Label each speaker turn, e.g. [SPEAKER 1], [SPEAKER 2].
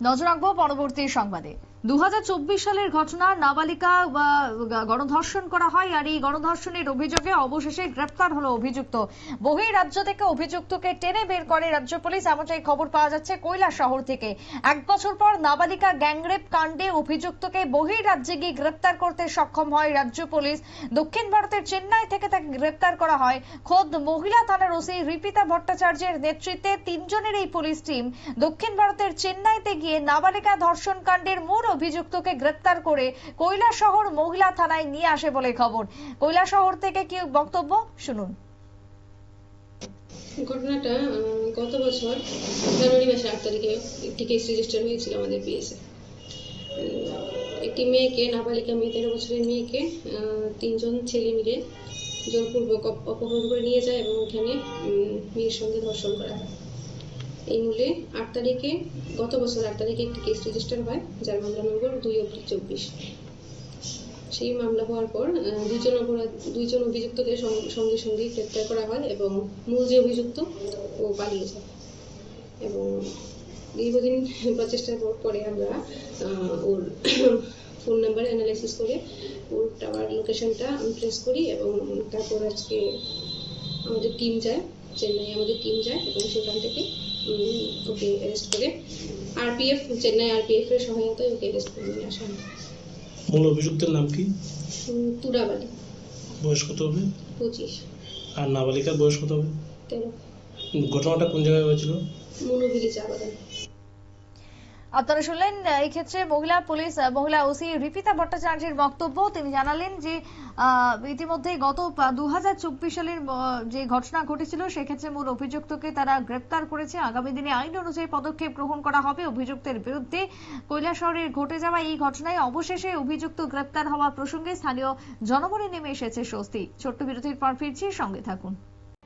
[SPEAKER 1] নজর রাখবো পরবর্তী সংবাদে। 2024 সালের ঘটনা, নাবালিকা গণধর্ষণ করা হয় আর এই গণধর্ষণের অভিযোগে অবশেষে গ্রেপ্তার হলো অভিযুক্ত। বহির রাজ্য থেকে অভিযুক্তকে টেনে বের করে রাজ্য পুলিশ, এমনটাই খবর পাওয়া যাচ্ছে কৈলাসহর থেকে। 1 বছর পর নাবালিকা গ্যাংরেপ কাণ্ডে অভিযুক্তকে বহির রাজ্যে গিয়ে গ্রেপ্তার করতে সক্ষম হয় রাজ্য পুলিশ। দক্ষিণ ভারতের চেন্নাই থেকে তাকে গ্রেপ্তার করা হয়। খোদ মহিলা থানার ওসি রিপিতা ভট্টাচার্যের নেতৃত্বে 3 জনের এই পুলিশ টিম দক্ষিণ ভারতের চেন্নাইতে গিয়ে নাবালিকা ধর্ষণ কাণ্ডের মূল অভিযুক্তকে গ্রেপ্তার করে কৈলাসহর মহিলা থানায় নিয়ে আসে বলে খবর। কৈলাসহর থেকে কি বক্তব্য শুনুন।
[SPEAKER 2] ঘটনাটা গত বছর জানুয়ারি মাসের 8 তারিখে একটি কেস রেজিস্টার হয়েছিল আমাদের পিএসএ। একটি মেয়েকে, নাবালিকা মেয়ে, 13 বছরের মেয়েকে 3 জন ছেলে মিলে জোরপূর্বক অপহরণ করে নিয়ে যায় এবং ওখানে মেয়ের সঙ্গে ধর্ষণ করা হয়। এই মূলে 8 তারিখে, গত বছর 8 তারিখে একটি কেস রেজিস্টার হয়, যার মামলা নম্বর 2/24। সেই মামলা হওয়ার পর দুইজন অভিযুক্তকে সঙ্গে সঙ্গে গ্রেপ্তার করা হয় এবং মূল যে অভিযুক্ত ও পালিয়ে যায়। এবং দীর্ঘদিন প্রচেষ্টার পরে আমরা ওর ফোন নাম্বার অ্যানালাইসিস করে ওর টাওয়ার লোকেশনটা ট্রেস করি এবং তারপর আজকে আমাদের টিম যায়, চেন্নাই আমাদের টিম যায় এবং সেখান থেকে ওকে অ্যারেস্ট করে চেন্নাই আরপিএফ এর সহায়তায় ওকে অ্যারেস্ট করে নিয়ে আসা হয়।
[SPEAKER 3] মূল অভিযুক্তের নাম কি?
[SPEAKER 2] তুরাবালি।
[SPEAKER 3] বয়স কত হবে?
[SPEAKER 2] 25।
[SPEAKER 3] আর নাবালিকার বয়স কত হবে?
[SPEAKER 2] 13।
[SPEAKER 3] ঘটনাটা কোন জায়গায় হয়েছিল?
[SPEAKER 2] মনোবিলি চা বাগান।
[SPEAKER 1] আপনারা শুনলেন এই ক্ষেত্রে মহিলা ওসি রিপিতা ভট্টাচার্যের বক্তব্য। তিনি জানালেন যে ইতিমধ্যে গত 2024 সালের যে ঘটনা ঘটেছিল সেক্ষেত্রে মূল অভিযুক্তকে তারা গ্রেপ্তার করেছে। আগামী দিনে আইন অনুযায়ী পদক্ষেপ গ্রহণ করা হবে অভিযুক্তের বিরুদ্ধে। কৈলাসহরের ঘটে যাওয়া এই ঘটনায় অবশেষে অভিযুক্ত গ্রেপ্তার হওয়া প্রসঙ্গে স্থানীয় জনমনে নেমে এসেছে স্বস্তি। ছোট্ট বিরতির পর ফিরছি, সঙ্গে থাকুন।